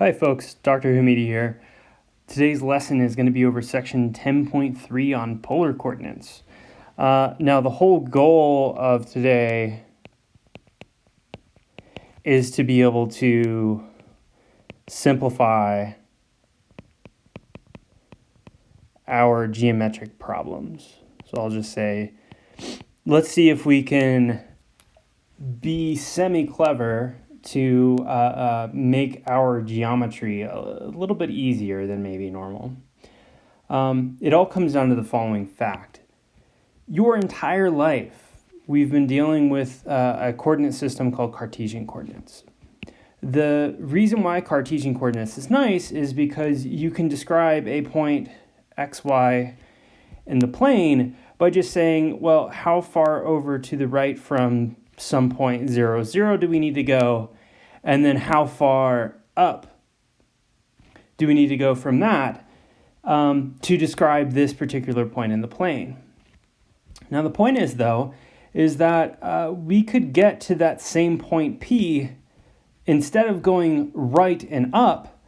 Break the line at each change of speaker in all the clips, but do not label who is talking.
Hi folks, Dr. Hamidi here. Today's lesson is going to be over section 10.3 on polar coordinates. Now the whole goal of today is to be able to simplify our geometric problems. So I'll just say, let's see if we can be semi-clever to make our geometry a little bit easier than maybe normal. It all comes down to the following fact. Your entire life, we've been dealing with a coordinate system called Cartesian coordinates. The reason why Cartesian coordinates is nice is because you can describe a point x, y in the plane by just saying, well, how far over to the right from some point 0, 0 do we need to go? And then how far up do we need to go from that to describe this particular point in the plane? Now the point is, though, is that we could get to that same point P instead of going right and up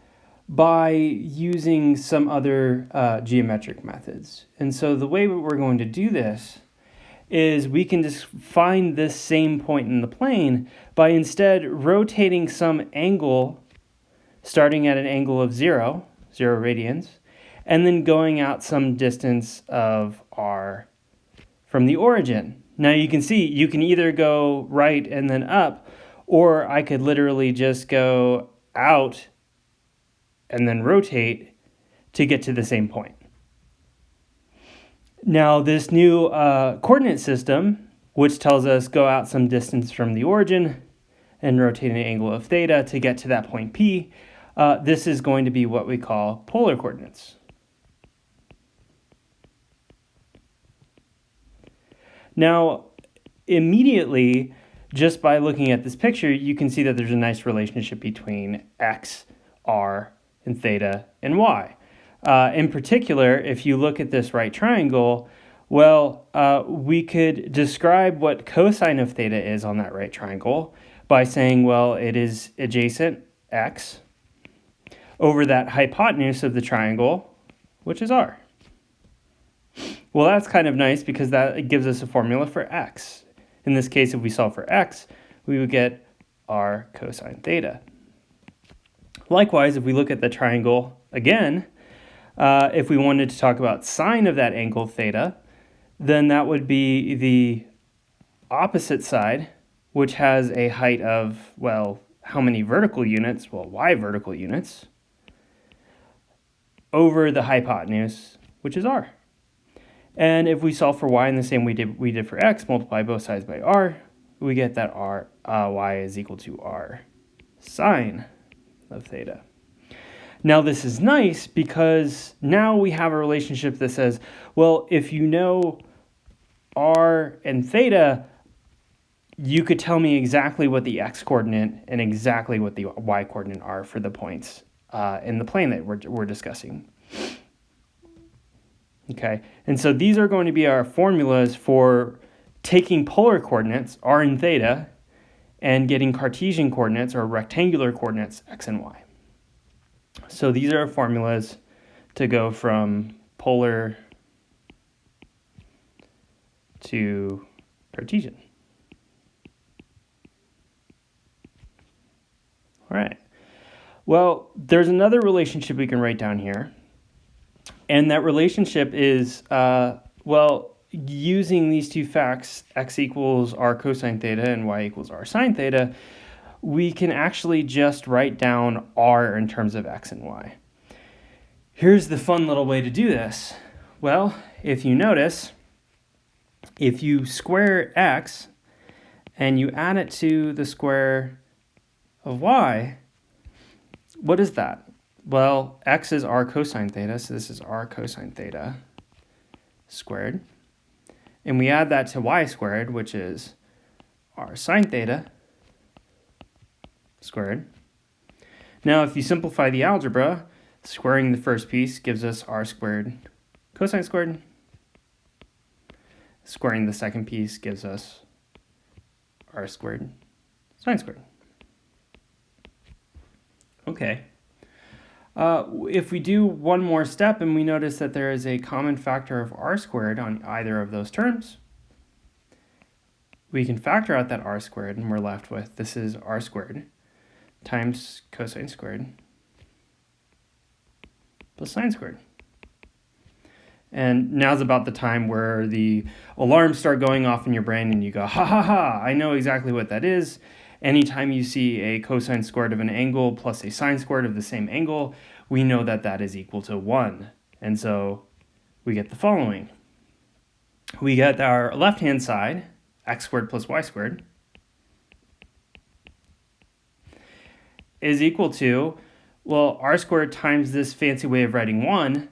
by using some other geometric methods. And so the way we're going to do this is we can just find this same point in the plane by instead rotating some angle starting at an angle of 0 radians, and then going out some distance of r from the origin. Now you can see you can either go right and then up, or I could literally just go out and then rotate to get to the same point. Now this new coordinate system, which tells us go out some distance from the origin and rotate an angle of theta to get to that point P, this is going to be what we call polar coordinates. Now, immediately, just by looking at this picture, you can see that there's a nice relationship between x, r, and theta, and y. In particular, if you look at this right triangle, well, we could describe what cosine of theta is on that right triangle by saying, well, it is adjacent x over that hypotenuse of the triangle, which is r. Well, that's kind of nice because that gives us a formula for x. In this case, if we solve for x, we would get r cosine theta. Likewise, if we look at the triangle again, if we wanted to talk about sine of that angle theta, then that would be the opposite side, which has a height of, well, how many vertical units? Well, y vertical units over the hypotenuse, which is r. And if we solve for y in the same way we did for x, multiply both sides by r, we get that y is equal to r sine of theta. Now this is nice because now we have a relationship that says, well, if you know r and theta, you could tell me exactly what the x coordinate and exactly what the y coordinate are for the points in the plane that we're discussing. Okay, and so these are going to be our formulas for taking polar coordinates, r and theta, and getting Cartesian coordinates or rectangular coordinates, x and y. So these are our formulas to go from polar to Cartesian. All right. Well, there's another relationship we can write down here. And that relationship is, well, using these two facts, x equals r cosine theta and y equals r sine theta, we can actually just write down r in terms of x and y. Here's the fun little way to do this. Well, if you notice, if you square x and you add it to the square of y, what is that? Well, x is r cosine theta, so this is r cosine theta squared. And we add that to y squared, which is r sine theta squared. Now, if you simplify the algebra, squaring the first piece gives us r squared cosine squared. Squaring the second piece gives us r squared sine squared. Okay. If we do one more step and we notice that there is a common factor of r squared on either of those terms, we can factor out that r squared, and we're left with, this is r squared times cosine squared plus sine squared. And now's about the time where the alarms start going off in your brain and you go, ha ha ha, I know exactly what that is. Anytime you see a cosine squared of an angle plus a sine squared of the same angle, we know that that is equal to 1. And so we get the following. We get our left-hand side, x squared plus y squared, is equal to, well, r squared times this fancy way of writing 1,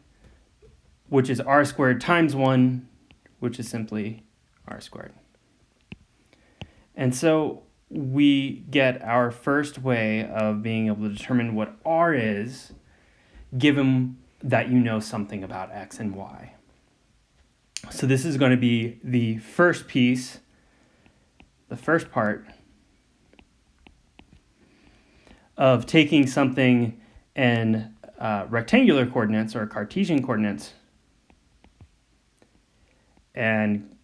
which is r squared times 1, which is simply r squared. And so we get our first way of being able to determine what r is, given that you know something about x and y. So this is going to be the first piece, the first part of taking something in rectangular coordinates or Cartesian coordinates and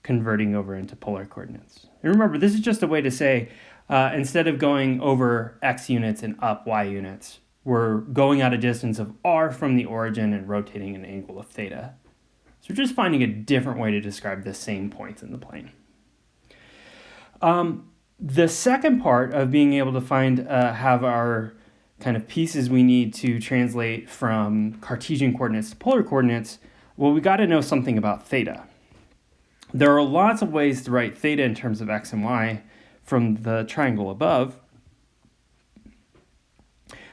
converting over into polar coordinates. And remember, this is just a way to say, instead of going over x units and up y units, we're going at a distance of r from the origin and rotating an angle of theta. So we're just finding a different way to describe the same points in the plane. The second part of being able to have our kind of pieces we need to translate from Cartesian coordinates to polar coordinates, well, we got to know something about theta. There are lots of ways to write theta in terms of x and y from the triangle above.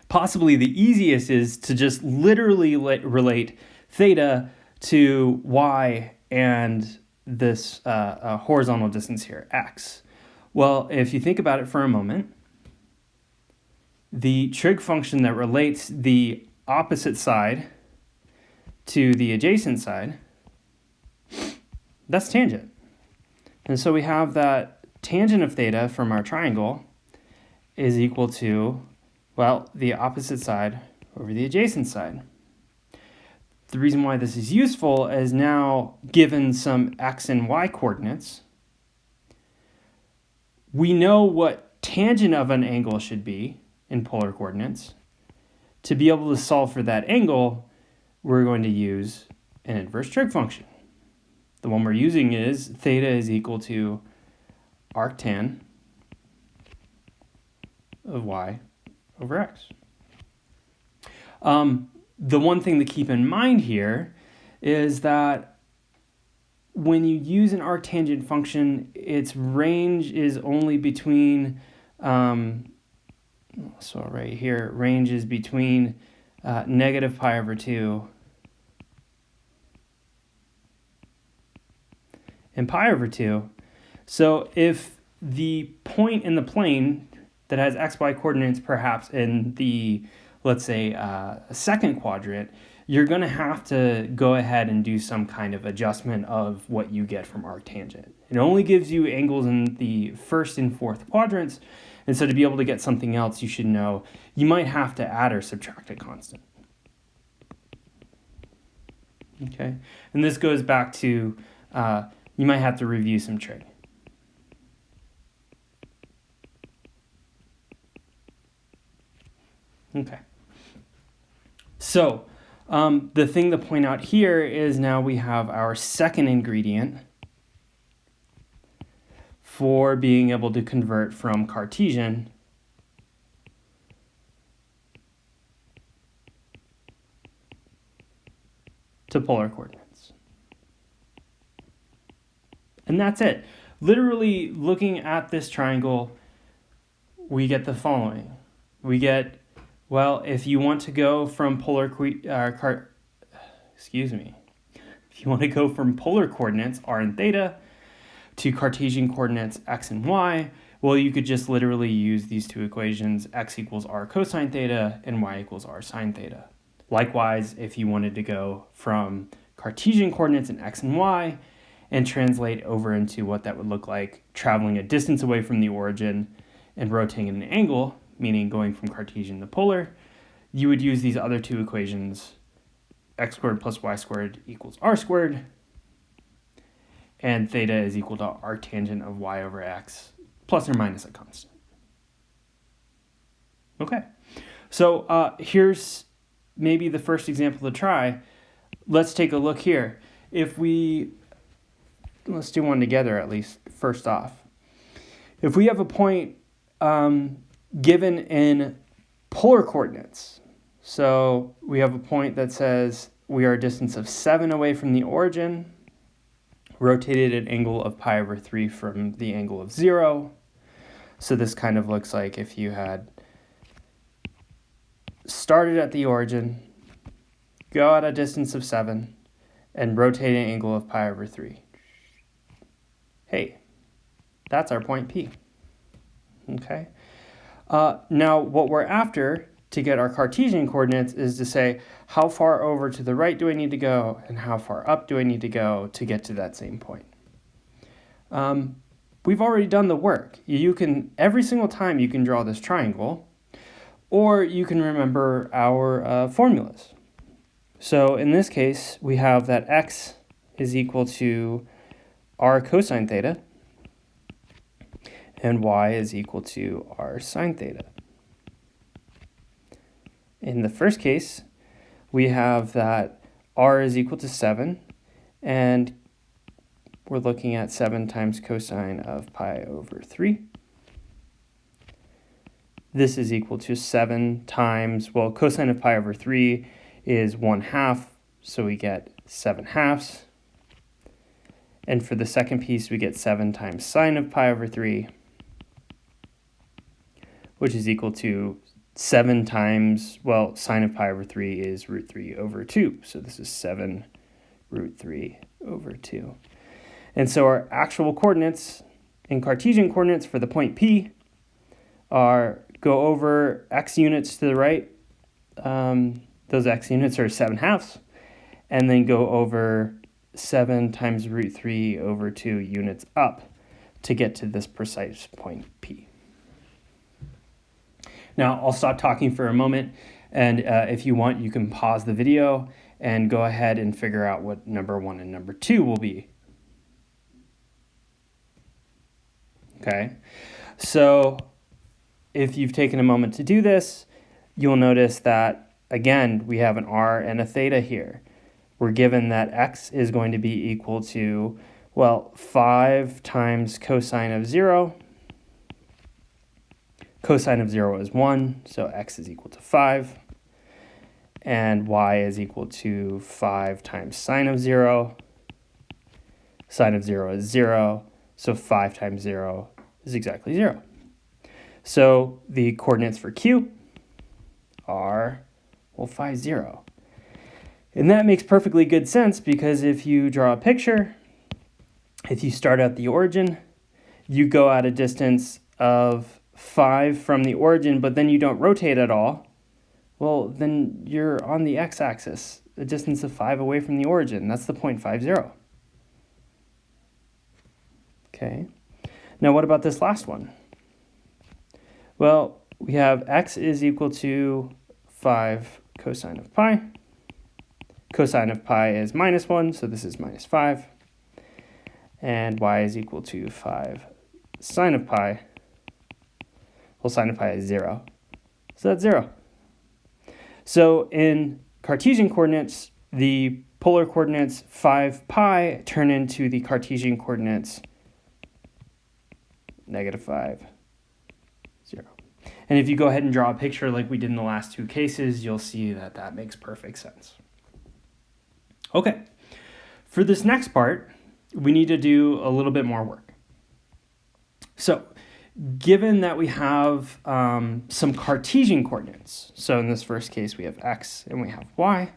Possibly the easiest is to just literally relate theta to y and this horizontal distance here, x. Well, if you think about it for a moment, the trig function that relates the opposite side to the adjacent side, that's tangent. And so we have that tangent of theta from our triangle is equal to, well, the opposite side over the adjacent side. The reason why this is useful is now, given some x and y coordinates, we know what tangent of an angle should be in polar coordinates. To be able to solve for that angle, we're going to use an inverse trig function. The one we're using is theta is equal to arctan of y over x. The one thing to keep in mind here is that when you use an arctangent function, its range is only between, so right here, range is between negative pi over 2 and pi over 2. So if the point in the plane that has xy coordinates perhaps in the, let's say, second quadrant, you're going to have to go ahead and do some kind of adjustment of what you get from arctangent. It only gives you angles in the first and fourth quadrants, and so to be able to get something else, you should know you might have to add or subtract a constant. Okay, and this goes back to you might have to review some trig. Okay. So the thing to point out here is now we have our second ingredient for being able to convert from Cartesian to polar coordinates. And that's it. Literally looking at this triangle, we get the following. We get, well, if you want to go from polar coordinates r and theta to Cartesian coordinates x and y, well, you could just literally use these two equations, x equals r cosine theta and y equals r sine theta. Likewise, if you wanted to go from Cartesian coordinates in x and y and translate over into what that would look like traveling a distance away from the origin and rotating at an angle, meaning going from Cartesian to polar, you would use these other two equations, x squared plus y squared equals r squared, and theta is equal to arctangent of y over x plus or minus a constant. Okay, so here's maybe the first example to try. Let's take a look here. Let's do one together at least, first off. If we have a point given in polar coordinates, so we have a point that says we are a distance of 7 away from the origin, rotated at an angle of pi over 3 from the angle of 0. So this kind of looks like if you had started at the origin, go at a distance of 7, and rotate an angle of pi over 3. Hey, that's our point P. Okay. Now, what we're after to get our Cartesian coordinates is to say how far over to the right do I need to go and how far up do I need to go to get to that same point. We've already done the work. You can, every single time you can draw this triangle, or you can remember our formulas. So in this case, we have that x is equal to r cosine theta, and y is equal to r sine theta. In the first case, we have that r is equal to 7, and we're looking at 7 times cosine of pi over 3. This is equal to 7 times, well, cosine of pi over 3 is 1/2, so we get 7/2. And for the second piece, we get 7 times sine of pi over 3, which is equal to 7 times, well, sine of pi over 3 is root 3 over 2. So this is 7 root 3 over 2. And so our actual coordinates in Cartesian coordinates for the point P are go over x units to the right. Those x units are 7/2. And then go over 7 times root 3 over 2 units up to get to this precise point P. Now, I'll stop talking for a moment, and if you want, you can pause the video and go ahead and figure out what number 1 and number 2 will be. Okay, so if you've taken a moment to do this, you'll notice that, again, we have an r and a theta here. We're given that x is going to be equal to, well, 5 times cosine of 0. Cosine of 0 is 1, so x is equal to 5. And y is equal to 5 times sine of 0. Sine of 0 is 0, so 5 times 0 is exactly 0. So the coordinates for Q are, well, 5, 0. And that makes perfectly good sense because if you draw a picture, if you start at the origin, you go at a distance of 5 from the origin, but then you don't rotate at all, well, then you're on the x-axis, a distance of 5 away from the origin. That's the point 5, 0. Okay. Now what about this last one? Well, we have x is equal to 5 cosine of pi. Cosine of pi is minus 1, so this is minus 5. And y is equal to 5 sine of pi. Well, sine of pi is 0, so that's 0. So in Cartesian coordinates, the polar coordinates 5 pi turn into the Cartesian coordinates -5, 0. And if you go ahead and draw a picture like we did in the last two cases, you'll see that that makes perfect sense. Okay, for this next part, we need to do a little bit more work. So, given that we have some Cartesian coordinates, so in this first case we have x and we have y,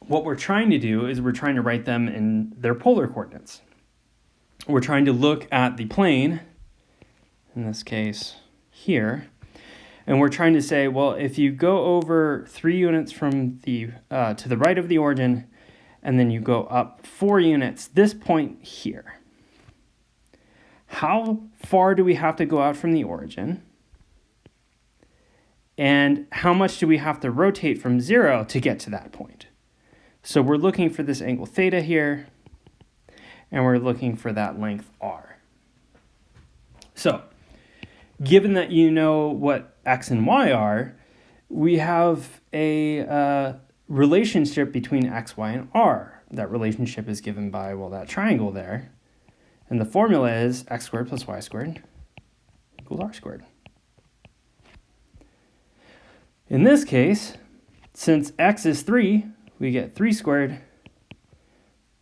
what we're trying to do is we're trying to write them in their polar coordinates. We're trying to look at the plane, in this case here, and we're trying to say, well, if you go over 3 units from the to the right of the origin, and then you go up 4 units, this point here, how far do we have to go out from the origin And how much do we have to rotate from 0 to get to that point? So we're looking for this angle theta here, and we're looking for that length r. So given that you know what x and y are, we have a relationship between x, y, and r. That relationship is given by, well, that triangle there. And the formula is x squared plus y squared equals r squared. In this case, since x is 3, we get 3 squared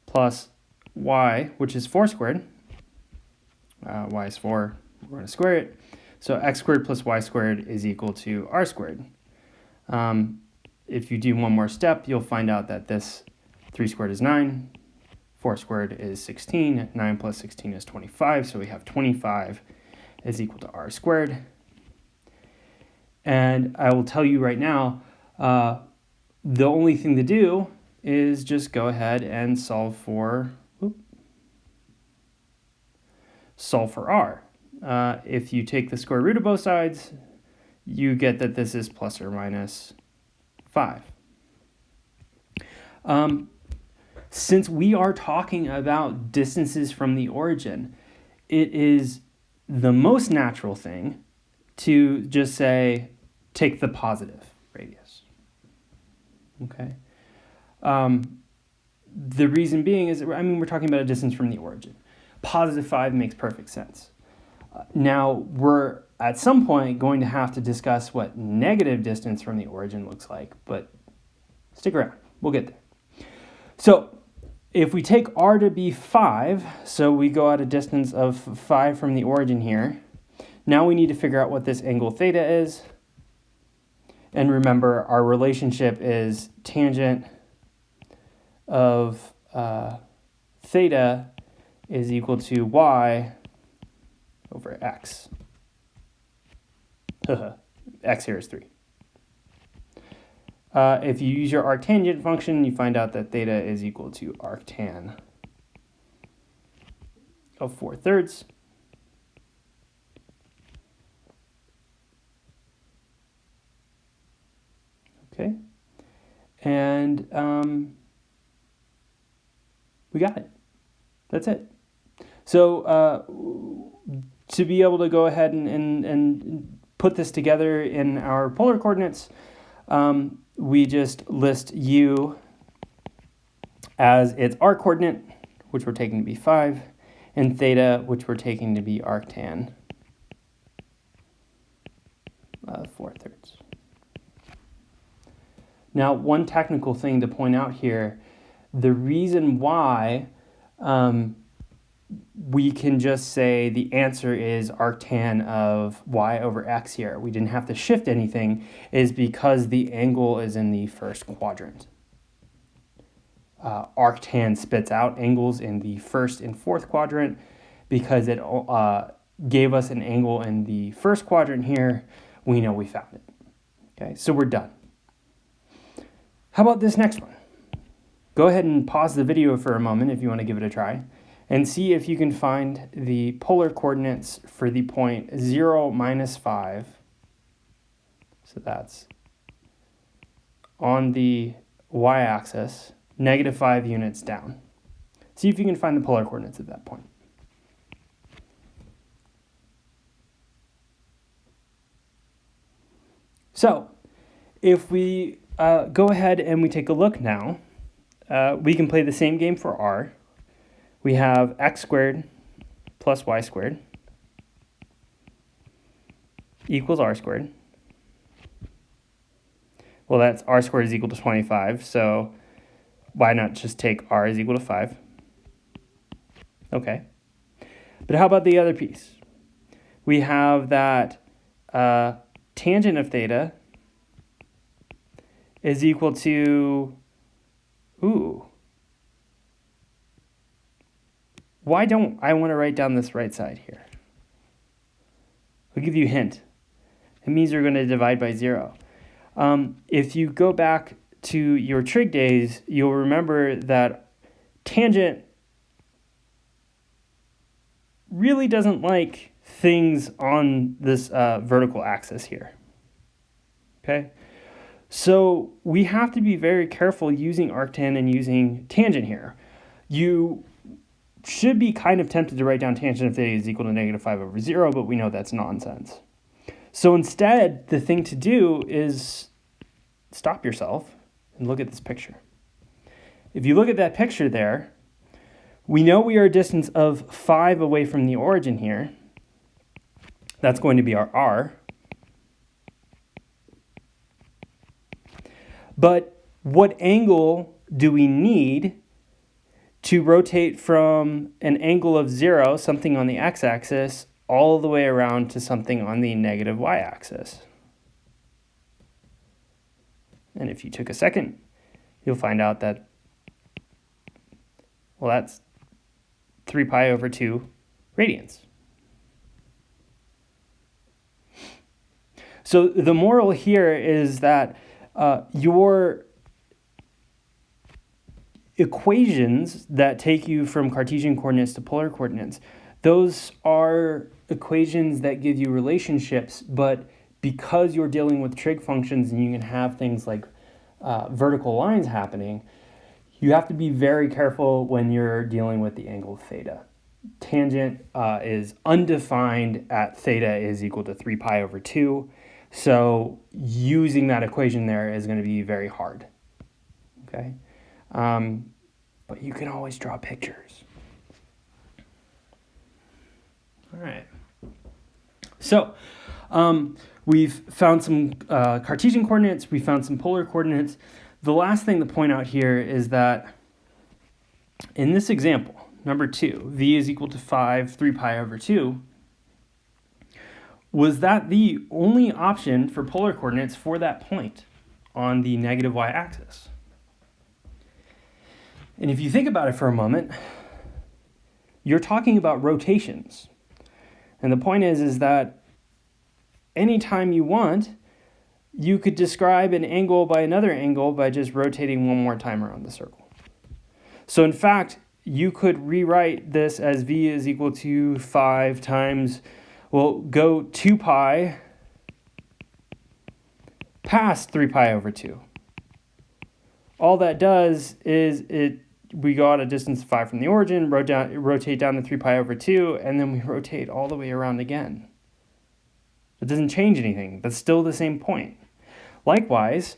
plus y, which is 4 squared. Y is 4, we're going to square it. So x squared plus y squared is equal to r squared. If you do one more step, you'll find out that this 3 squared is 9, 4 squared is 16, 9 plus 16 is 25, so we have 25 is equal to r squared. And I will tell you right now, the only thing to do is just go ahead and solve for r. If you take the square root of both sides, you get that this is plus or minus 5. Since we are talking about distances from the origin, it is the most natural thing to just say, take the positive radius. Okay. The reason being is, we're talking about a distance from the origin. Positive 5 makes perfect sense. Now, we're at some point going to have to discuss what negative distance from the origin looks like, but stick around, we'll get there. So if we take r to be 5, so we go at a distance of 5 from the origin here, now we need to figure out what this angle theta is. And remember, our relationship is tangent of theta is equal to y over x. X here is 3. If you use your arctangent function, you find out that theta is equal to arctan of 4/3. Okay, and we got it. That's it. So to be able to go ahead and put this together in our polar coordinates, we just list u as its r coordinate, which we're taking to be 5, and theta, which we're taking to be arctan 4/3. Now, one technical thing to point out here, the reason why we can just say the answer is arctan of y over x here, we didn't have to shift anything, is because the angle is in the first quadrant. Arctan spits out angles in the first and fourth quadrant because it gave us an angle in the first quadrant here. We know we found it. Okay, so we're done. How about this next one? Go ahead and pause the video for a moment if you want to give it a try, and see if you can find the polar coordinates for the point 0, -5. So that's on the y-axis, -5 units down. See if you can find the polar coordinates at that point. So if we go ahead and we take a look now, we can play the same game for r. We have x squared plus y squared equals r squared. Well, that's r squared is equal to 25, so why not just take r is equal to 5? Okay. But how about the other piece? We have that tangent of theta is equal to, why don't I want to write down this right side here? I'll give you a hint. It means you're going to divide by 0. If you go back to your trig days, you'll remember that tangent really doesn't like things on this vertical axis here. okay? So we have to be very careful using arctan and using tangent here. You should be kind of tempted to write down tangent of theta is equal to negative 5 over 0, but we know that's nonsense. So instead, the thing to do is stop yourself and look at this picture. If you look at that picture there, we know we are a distance of 5 away from the origin here. That's going to be our r. But what angle do we need to rotate from an angle of 0, something on the x-axis, all the way around to something on the negative y-axis? And if you took a second, you'll find out that, well, that's 3 pi over 2 radians. So the moral here is that your equations that take you from Cartesian coordinates to polar coordinates, those are equations that give you relationships, but because you're dealing with trig functions and you can have things like vertical lines happening, you have to be very careful when you're dealing with the angle theta. Tangent is undefined at theta is equal to 3 pi over 2. So using that equation there is going to be very hard, okay? But you can always draw pictures. All right. So we've found some Cartesian coordinates. We found some polar coordinates. The last thing to point out here is that in this example, number 2, v is equal to 3 pi over 2, was that the only option for polar coordinates for that point on the negative y-axis? And if you think about it for a moment, you're talking about rotations. And the point is that anytime you want, you could describe an angle by another angle by just rotating one more time around the circle. So in fact, you could rewrite this as v is equal to 5 times, well, go 2 pi past 3 pi over 2. All that does is we got a distance of 5 from the origin, rotate down to 3 pi over 2, and then we rotate all the way around again. It doesn't change anything. That's still the same point. Likewise,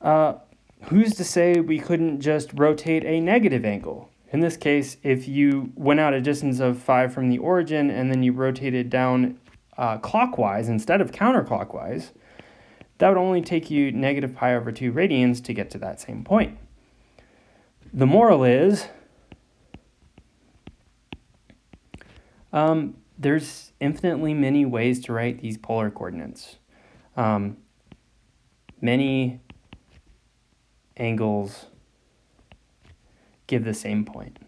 who's to say we couldn't just rotate a negative angle? In this case, if you went out a distance of 5 from the origin and then you rotated down clockwise instead of counterclockwise, that would only take you negative pi over 2 radians to get to that same point. The moral is there's infinitely many ways to write these polar coordinates. Many angles give the same point.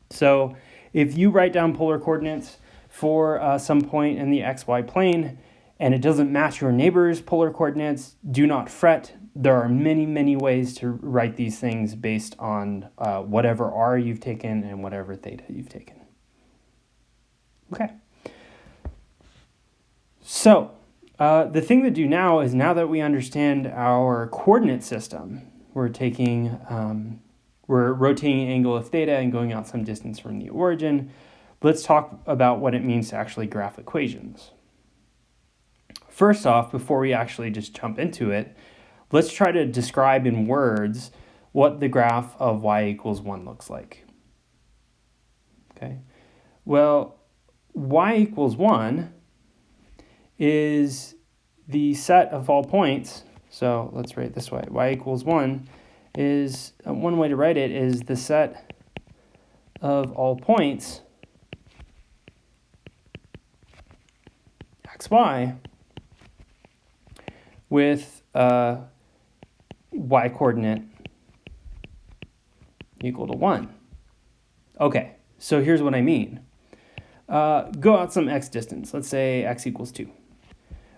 So if you write down polar coordinates for some point in the xy plane and it doesn't match your neighbor's polar coordinates, do not fret. There are many, many ways to write these things based on whatever r you've taken and whatever theta you've taken. Okay. So the thing to do now is, now that we understand our coordinate system, we're rotating an angle of theta and going out some distance from the origin. Let's talk about what it means to actually graph equations. First off, before we actually just jump into it, let's try to describe in words what the graph of y equals 1 looks like. Okay. Well, y equals 1 is the set of all points. So let's write it this way. Y equals 1 is, one way to write it is the set of all points xy with y coordinate equal to 1. Okay, so here's what I mean. Go out some x distance. Let's say x equals 2.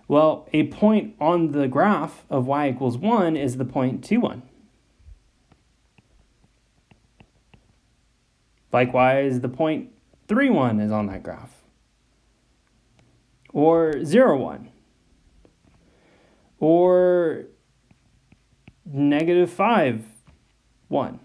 Well, a point on the graph of y equals 1 is the point 2, 1. Likewise, the point 3, 1 is on that graph. or 0, 1, or -5, 1.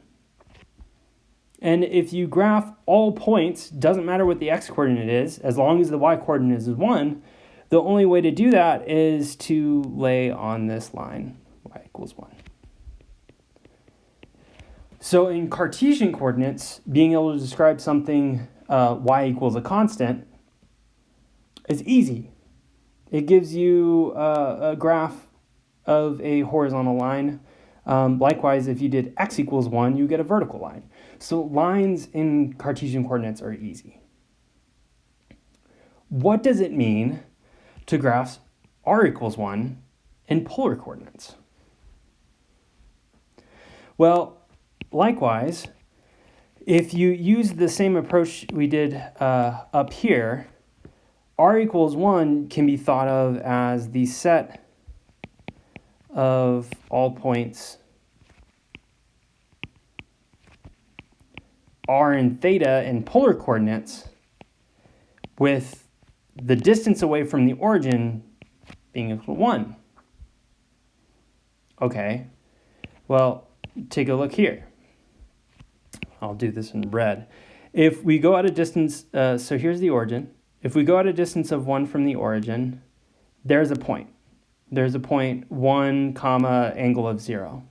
And if you graph all points, doesn't matter what the x-coordinate is, as long as the y-coordinate is 1, the only way to do that is to lay on this line, y equals 1. So in Cartesian coordinates, being able to describe something y equals a constant is easy. It gives you a graph of a horizontal line. Likewise, if you did x equals 1, you get a vertical line. So lines in Cartesian coordinates are easy. What does it mean to graph r equals 1 in polar coordinates? Well, likewise, if you use the same approach we did up here, r equals 1 can be thought of as the set of all points r and theta in polar coordinates, with the distance away from the origin being equal to 1. Okay, well, take a look here. I'll do this in red. If we go at a distance, so here's the origin. If we go at a distance of 1 from the origin, there's a point. There's a point 1, angle of 0.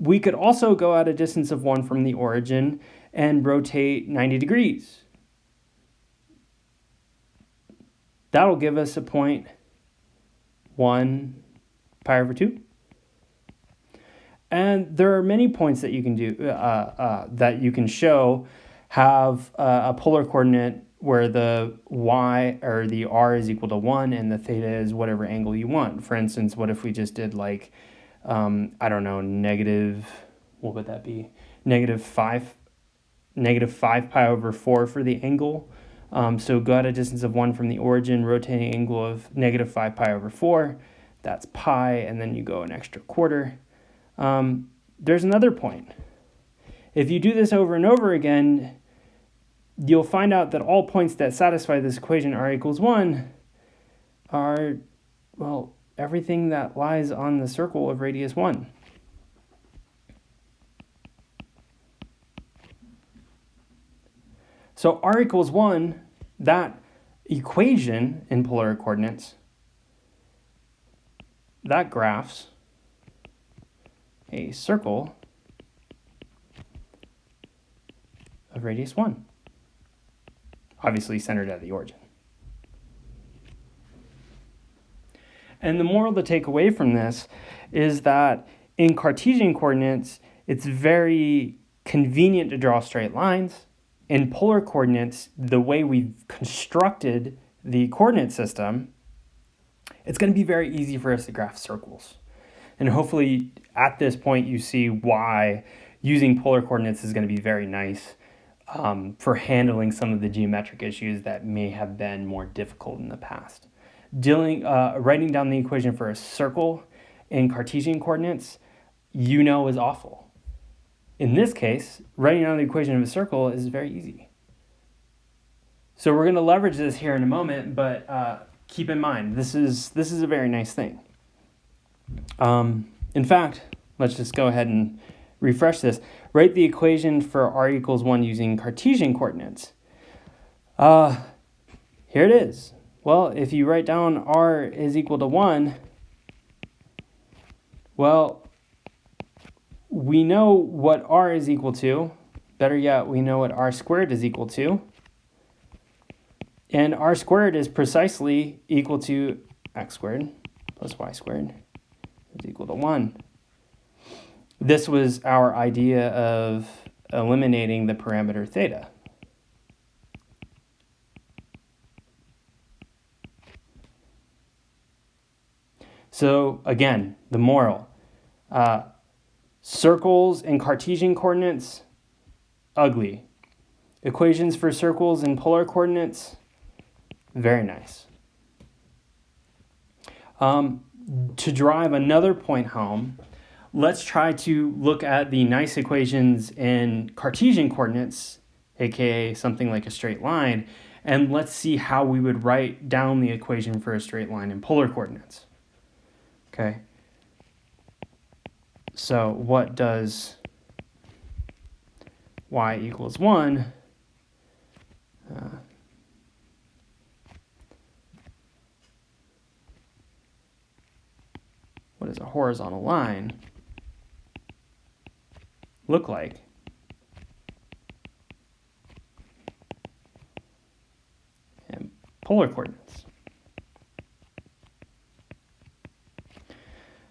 We could also go at a distance of 1 from the origin and rotate 90 degrees. That'll give us a point 1 pi over 2. And there are many points that you can do that you can show have a polar coordinate where the y or the r is equal to 1 and the theta is whatever angle you want. For instance, what if we just did like, I don't know, what would that be? Negative 5 pi over 4 for the angle. So go at a distance of 1 from the origin, rotating angle of -5 pi over 4. That's pi, and then you go an extra quarter. There's another point. If you do this over and over again, you'll find out that all points that satisfy this equation r equals 1 are, well, everything that lies on the circle of radius 1. So r equals 1, that equation in polar coordinates, that graphs a circle of radius 1, obviously centered at the origin. And the moral to take away from this is that in Cartesian coordinates, it's very convenient to draw straight lines. In polar coordinates, the way we've constructed the coordinate system, it's going to be very easy for us to graph circles. And hopefully at this point you see why using polar coordinates is going to be very nice for handling some of the geometric issues that may have been more difficult in the past. Writing down the equation for a circle in Cartesian coordinates, is awful. In this case, writing down the equation of a circle is very easy. So we're going to leverage this here in a moment, but keep in mind, this is a very nice thing. In fact, let's just go ahead and refresh this. Write the equation for r equals 1 using Cartesian coordinates. Here it is. Well, if you write down r is equal to 1, well, we know what r is equal to. Better yet, we know what r squared is equal to. And r squared is precisely equal to x squared plus y squared is equal to 1. This was our idea of eliminating the parameter theta. So again, the moral. Circles in Cartesian coordinates, ugly. Equations for circles in polar coordinates, very nice. To drive another point home, let's try to look at the nice equations in Cartesian coordinates, aka something like a straight line, And let's see how we would write down the equation for a straight line in polar coordinates. Okay. So what does y equals 1? What does a horizontal line look like? And polar coordinates.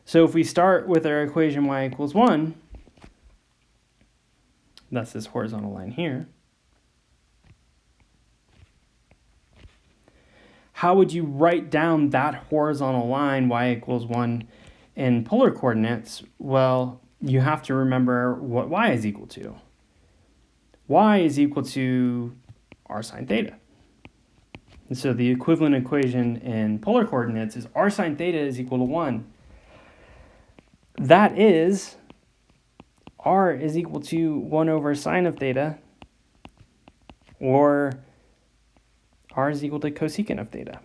So if we start with our equation y equals 1, that's this horizontal line here, how would you write down that horizontal line y equals 1 in polar coordinates? Well, you have to remember what y is equal to. Y is equal to r sine theta. And so the equivalent equation in polar coordinates is r sine theta is equal to 1. That is, r is equal to 1 over sine of theta, or r is equal to cosecant of theta.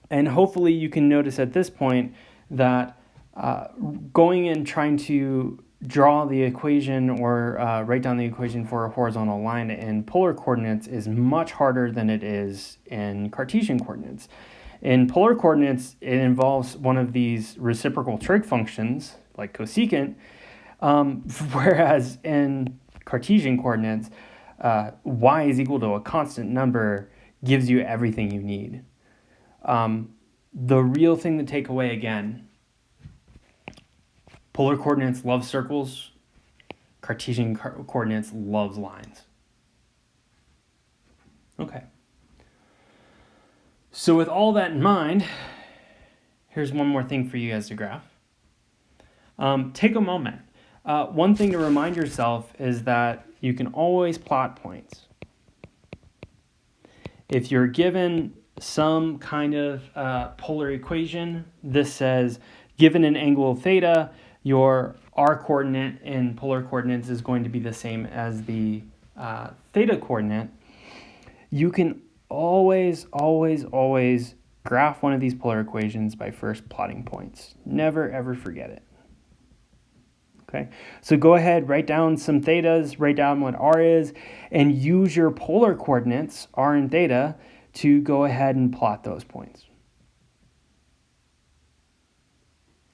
And hopefully you can notice at this point that going and trying to draw the equation or write down the equation for a horizontal line in polar coordinates is much harder than it is in Cartesian coordinates. In polar coordinates, it involves one of these reciprocal trig functions, like cosecant, whereas in Cartesian coordinates, y is equal to a constant number gives you everything you need. The real thing to take away again, polar coordinates love circles, Cartesian coordinates loves lines. Okay. So with all that in mind, here's one more thing for you guys to graph. Take a moment. One thing to remind yourself is that you can always plot points. If you're given some kind of polar equation, this says, given an angle of theta, your r coordinate in polar coordinates is going to be the same as the theta coordinate. You can always graph one of these polar equations by first plotting points. Never, ever forget it. Okay, so go ahead, write down some thetas, write down what r is, and use your polar coordinates, r and theta, to go ahead and plot those points.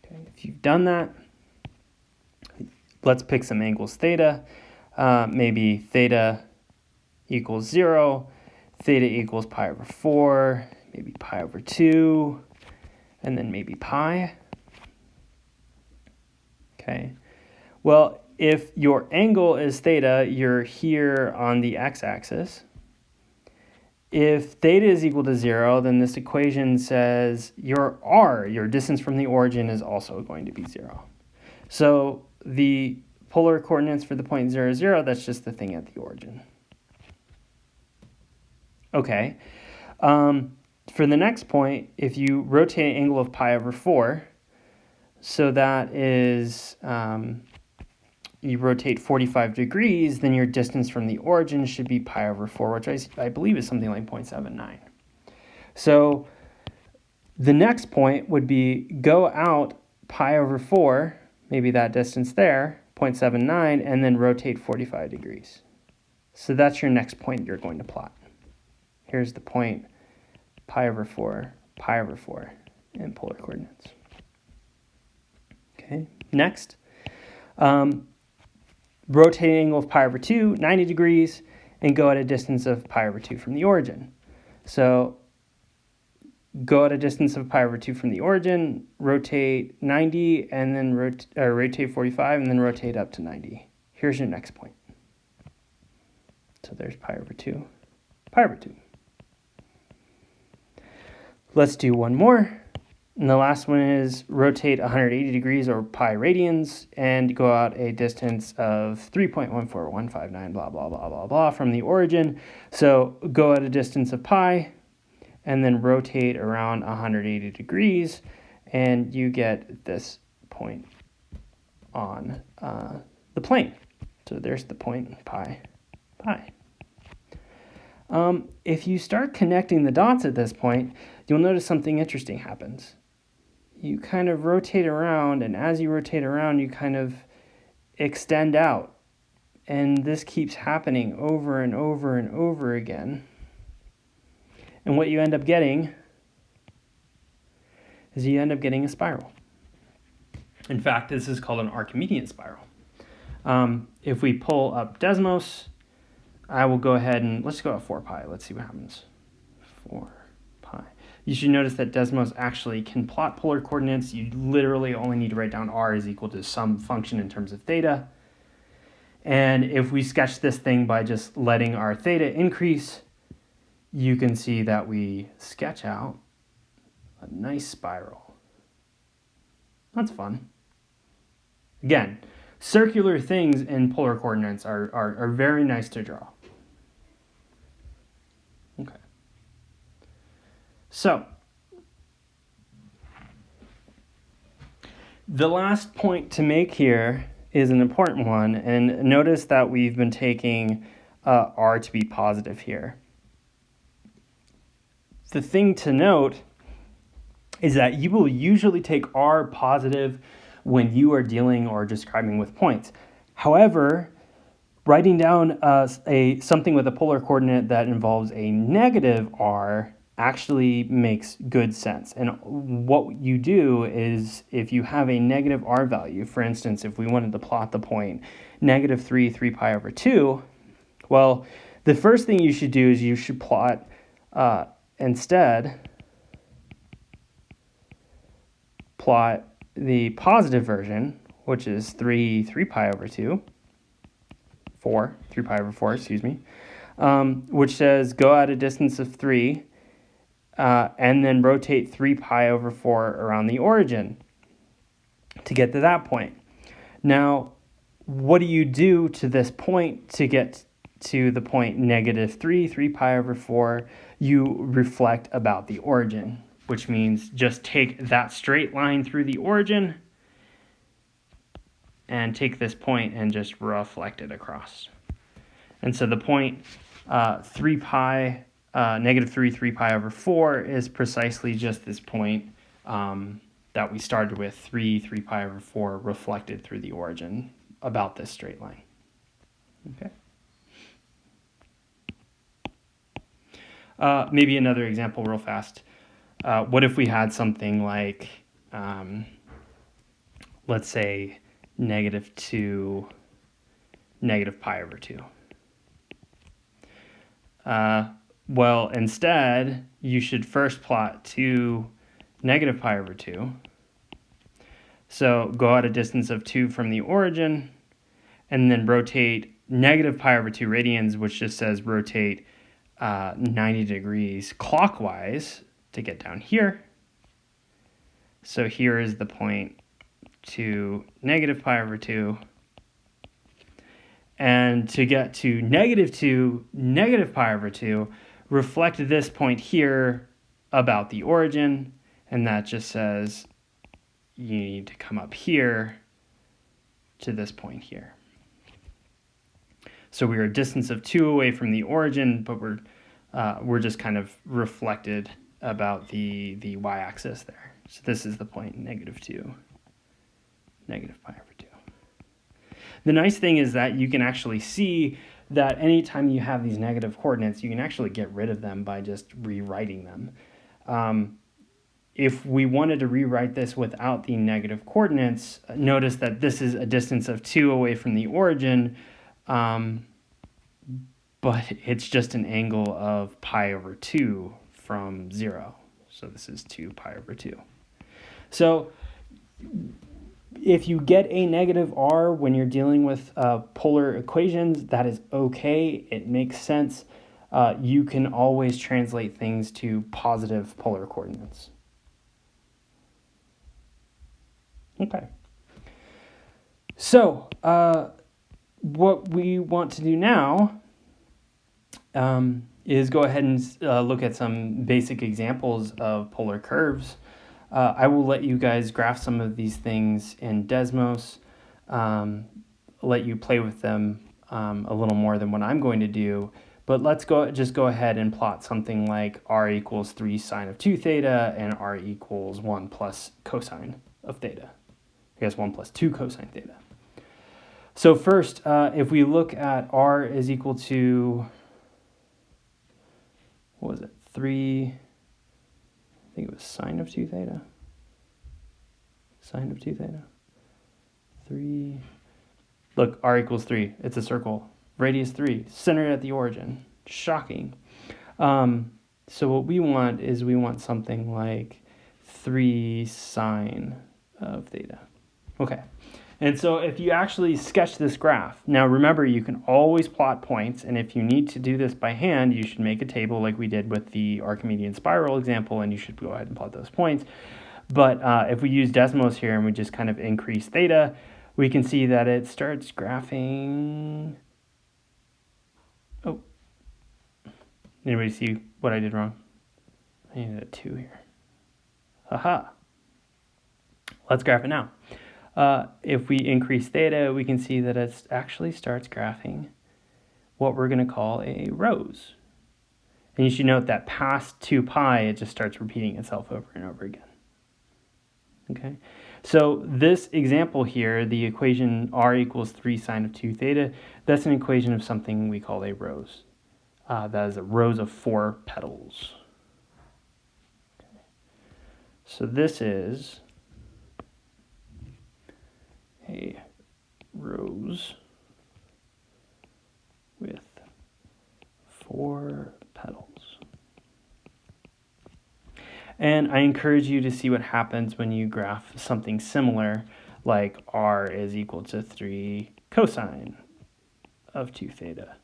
Okay, if you've done that, let's pick some angles theta. Maybe theta equals 0, theta equals pi over 4, maybe pi over 2, and then maybe pi. Okay. Well, if your angle is theta, you're here on the x-axis. If theta is equal to 0, then this equation says your r, your distance from the origin, is also going to be 0. So the polar coordinates for the point 0, 0, that's just the thing at the origin. Okay. For the next point, if you rotate an angle of pi over 4, so that is, you rotate 45 degrees, then your distance from the origin should be pi over 4, which I believe is something like 0.79. So the next point would be go out pi over 4, maybe that distance there, 0.79, and then rotate 45 degrees. So that's your next point you're going to plot. Here's the point, pi over 4 in polar coordinates. Okay, next. Rotate an angle of pi over 2, 90 degrees, and go at a distance of pi over 2 from the origin. So go at a distance of pi over 2 from the origin, rotate 90, and then rotate 45, and then rotate up to 90. Here's your next point. So there's pi over 2, pi over 2. Let's do one more. And the last one is rotate 180 degrees or pi radians and go out a distance of 3.14159 blah, blah, blah, blah, blah from the origin. So go at a distance of pi and then rotate around 180 degrees and you get this point on the plane. So there's the point pi, pi. If you start connecting the dots at this point, you'll notice something interesting happens. You kind of rotate around, and as you rotate around, you kind of extend out. And this keeps happening over and over and over again. And what you end up getting is you end up getting a spiral. In fact, this is called an Archimedean spiral. If we pull up Desmos, I will go ahead and let's go at 4 pi. Let's see what happens. 4 pi. You should notice that Desmos actually can plot polar coordinates. You literally only need to write down r is equal to some function in terms of theta. And if we sketch this thing by just letting our theta increase, you can see that we sketch out a nice spiral. That's fun. Again, circular things in polar coordinates are very nice to draw. Okay. So, the last point to make here is an important one, and notice that we've been taking r to be positive here. The thing to note is that you will usually take r positive when you are dealing or describing with points. However, writing down something with a polar coordinate that involves a negative r actually makes good sense. And what you do is if you have a negative r value, for instance, if we wanted to plot the point -3 pi over 2, well, the first thing you should do is you should plot plot the positive version, which is 3 pi over 2, 3 pi over 4, excuse me, which says go at a distance of 3 and then rotate 3 pi over 4 around the origin to get to that point. Now, what do you do to this point to get to the point -3 pi over 4? You reflect about the origin, which means just take that straight line through the origin and take this point and just reflect it across. And so the point -3 pi over 4 is precisely just this point that we started with, 3 pi over 4 reflected through the origin about this straight line. Okay. Maybe another example real fast. What if we had something like, let's say, -2, pi over 2? Well, instead, you should first plot 2 pi over 2. So go at a distance of 2 from the origin, and then rotate -pi over 2 radians, which just says rotate 90 degrees clockwise to get down here. So here is the point to -pi over 2. And to get to -2, pi over 2, reflect this point here about the origin, and that just says you need to come up here to this point here. So we are a distance of 2 away from the origin, but we're just kind of reflected about the y-axis there. So this is the point -2, pi over 2. The nice thing is that you can actually see that anytime you have these negative coordinates, you can actually get rid of them by just rewriting them. If we wanted to rewrite this without the negative coordinates, notice that this is a distance of 2 away from the origin, but it's just an angle of pi over 2 from 0. So this is 2 pi over 2. So if you get a negative r when you're dealing with polar equations, that is okay. It makes sense. You can always translate things to positive polar coordinates. Okay. So what we want to do now is go ahead and look at some basic examples of polar curves. I will let you guys graph some of these things in Desmos, let you play with them a little more than what I'm going to do, But let's just go ahead and plot something like r equals 3 sine of 2 theta and r equals 1 plus cosine of theta. I guess 1 plus 2 cosine theta. So first, if we look at r is equal to, what was it, 3, I think it was sine of 2 theta. Sine of 2 theta. 3, look, r equals 3. It's a circle. Radius 3, centered at the origin. Shocking. So what we want is we want something like 3 sine of theta. Okay. And so if you actually sketch this graph, now remember you can always plot points, and if you need to do this by hand, you should make a table like we did with the Archimedean spiral example, and you should go ahead and plot those points. But if we use Desmos here and we just kind of increase theta, we can see that it starts graphing. Oh, anybody see what I did wrong? I needed a 2 here. Haha. Let's graph it now. If we increase theta, we can see that it actually starts graphing what we're going to call a rose. And you should note that past 2 pi, it just starts repeating itself over and over again. Okay, so this example here, the equation r equals 3 sine of 2 theta, that's an equation of something we call a rose. That is a rose of 4 petals. Okay. So this is a rose with 4 petals. And I encourage you to see what happens when you graph something similar, like r is equal to 3 cosine of 2 theta.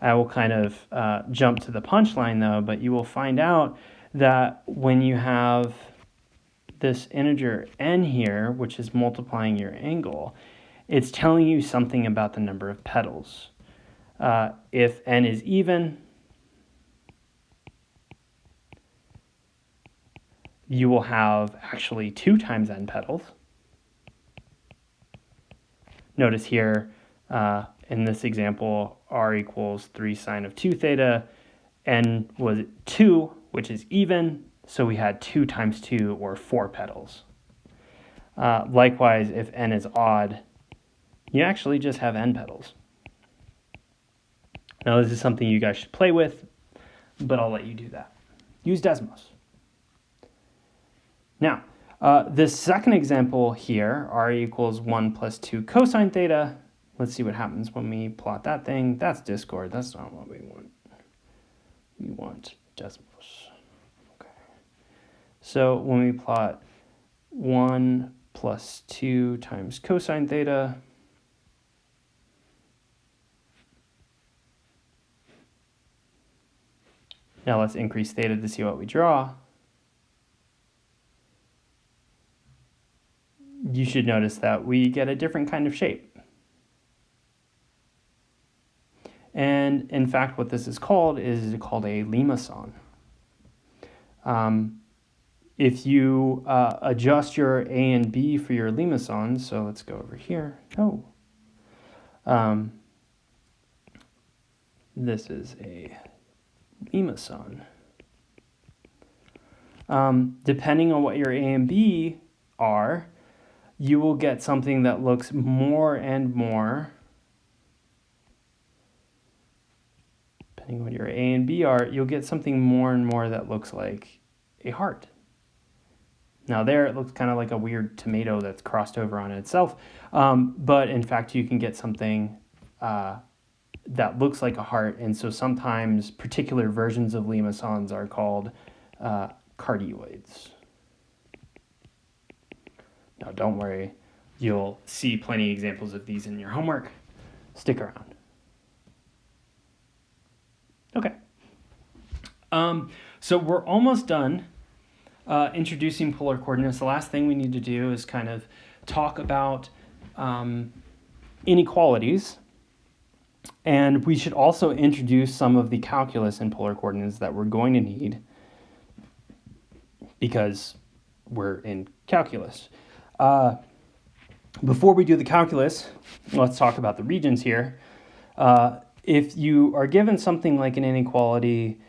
I will kind of jump to the punchline though, but you will find out that when you have this integer n here, which is multiplying your angle, it's telling you something about the number of petals. If n is even, you will have actually 2 times n petals. Notice here, in this example, r equals 3 sine of 2 theta, n was 2, which is even, so we had 2 times 2, or 4 petals. Likewise, if n is odd, you actually just have n petals. Now this is something you guys should play with, but I'll let you do that. Use Desmos. Now, this second example here, r equals 1 plus 2 cosine theta. Let's see what happens when we plot that thing. That's Discord. That's not what we want. We want Desmos. Okay. So when we plot 1 plus 2 times cosine theta, now let's increase theta to see what we draw. You should notice that we get a different kind of shape. And in fact, what this is called a limacon. If you adjust your A and B for your limacons, so let's go over here. This is a limacon. Depending on what your A and B are, you will get something that looks more and more, depending on what your A and B are, you'll get something more and more that looks like a heart. Now there it looks kind of like a weird tomato that's crossed over on itself, but in fact you can get something that looks like a heart, and so sometimes particular versions of limacons are called cardioids. Now, don't worry, you'll see plenty of examples of these in your homework. Stick around. Okay. So we're almost done introducing polar coordinates. The last thing we need to do is kind of talk about inequalities. And we should also introduce some of the calculus in polar coordinates that we're going to need because we're in calculus. Before we do the calculus, let's talk about the regions here. if you are given something like an inequality,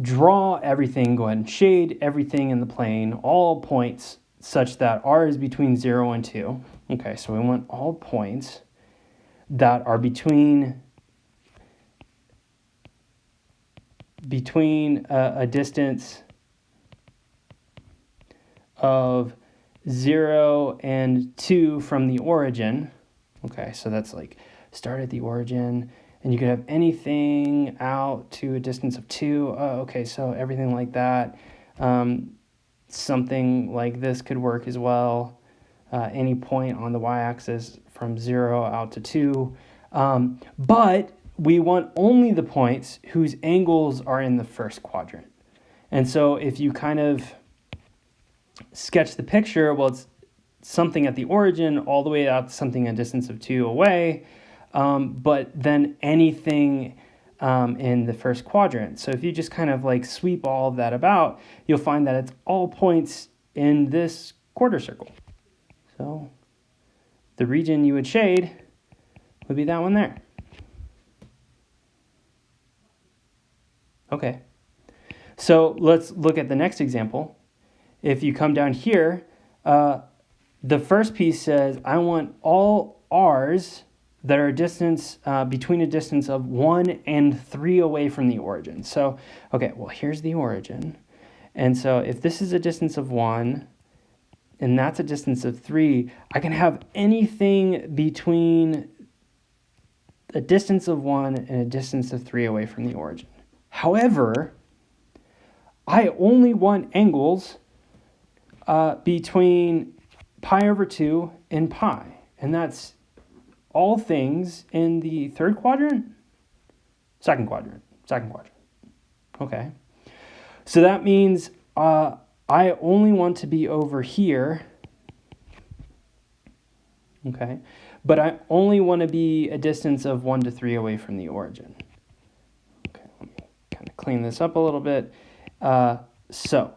draw everything, go ahead and shade everything in the plane, all points such that r is between 0 and 2. Okay, so we want all points that are between a distance of 0 and 2 from the origin. Okay, so that's like start at the origin, and you could have anything out to a distance of 2. Okay, so everything like that. Something like this could work as well. Any point on the y-axis from 0 out to 2. But we want only the points whose angles are in the first quadrant. And so if you kind of sketch the picture, well, it's something at the origin all the way out to something a distance of 2 away, but then anything in the first quadrant. So if you just kind of like sweep all of that about, you'll find that it's all points in this quarter circle. So the region you would shade would be that one there. Okay, so let's look at the next example. If you come down here, the first piece says, I want all r's that are between a distance of 1 and 3 away from the origin. So, okay, well, here's the origin. And so if this is a distance of 1, and that's a distance of 3, I can have anything between a distance of 1 and a distance of 3 away from the origin. However, I only want angles between pi over 2 and pi, and that's all things in the third quadrant? Second quadrant. Okay. So that means I only want to be over here. Okay. But I only want to be a distance of 1 to 3 away from the origin. Okay, let me kind of clean this up a little bit. So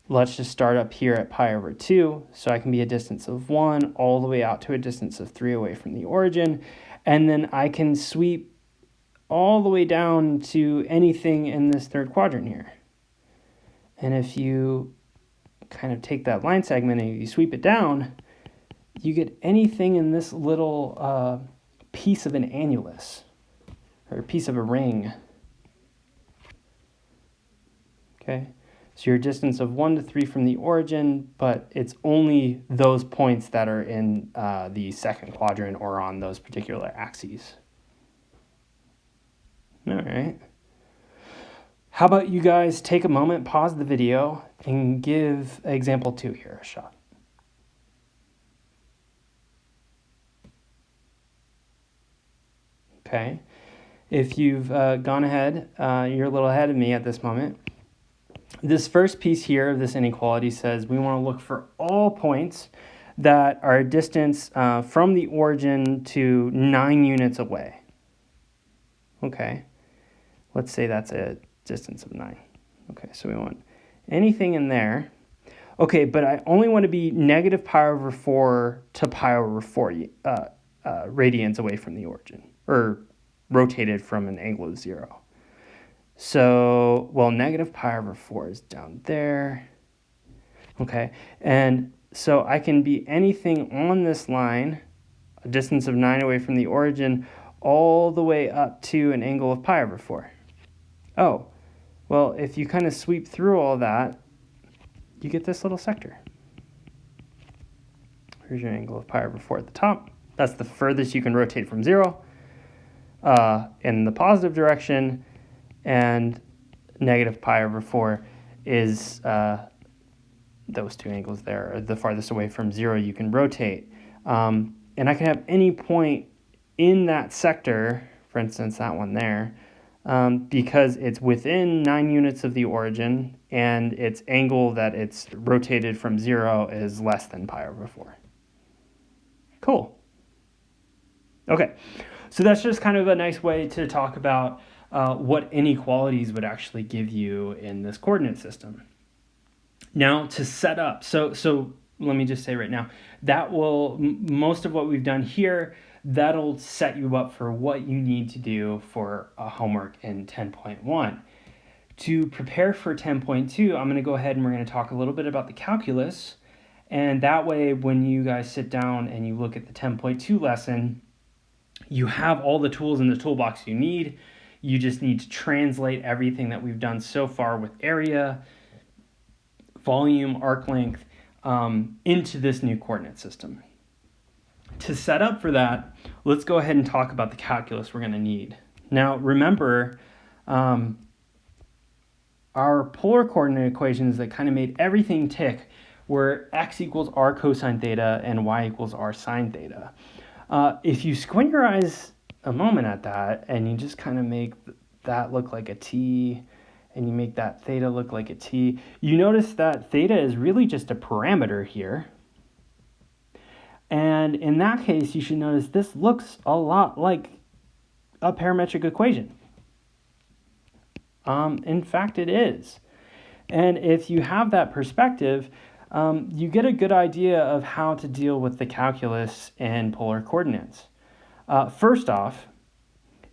let's just start up here at pi over 2. So I can be a distance of 1 all the way out to a distance of 3 away from the origin. And then I can sweep all the way down to anything in this third quadrant here. And if you kind of take that line segment and you sweep it down, you get anything in this little piece of an annulus, or a piece of a ring. Okay, so your distance of 1 to 3 from the origin, but it's only those points that are in the second quadrant or on those particular axes. All right. How about you guys take a moment, pause the video, and give example 2 here a shot. Okay. If you've gone ahead, you're a little ahead of me at this moment. This first piece here of this inequality says we want to look for all points that are a distance from the origin to 9 units away. Okay. Let's say that's a distance of 9. Okay, so we want anything in there. Okay, but I only want to be negative pi over 4 to pi over 4 radians away from the origin, or rotated from an angle of 0. So, well, negative pi over 4 is down there. Okay, and so I can be anything on this line, a distance of 9 away from the origin, all the way up to an angle of pi over 4. Oh, well, if you kind of sweep through all that, you get this little sector. Here's your angle of pi over 4 at the top. That's the furthest you can rotate from 0 in the positive direction, and negative pi over 4 is those two angles there, are the farthest away from 0 you can rotate. And I can have any point in that sector, for instance, that one there, because it's within 9 units of the origin, and its angle that it's rotated from 0 is less than pi over 4. Cool. Okay, so that's just kind of a nice way to talk about what inequalities would actually give you in this coordinate system. Now, to set up, so let me just say right now, that will, most of what we've done here, that'll set you up for what you need to do for a homework in 10.1. To prepare for 10.2, I'm going to go ahead and we're going to talk a little bit about the calculus. And that way, when you guys sit down and you look at the 10.2 lesson, you have all the tools in the toolbox you need. You just need to translate everything that we've done so far with area, volume, arc length, into this new coordinate system. To set up for that, let's go ahead and talk about the calculus we're going to need. Now, remember, our polar coordinate equations that kind of made everything tick were x equals r cosine theta and y equals r sine theta. If you squint your eyes a moment at that and you just kind of make that look like a t and you make that theta look like a t, you notice that theta is really just a parameter here. And in that case, you should notice this looks a lot like a parametric equation. In fact, it is. And if you have that perspective, you get a good idea of how to deal with the calculus in polar coordinates. First off,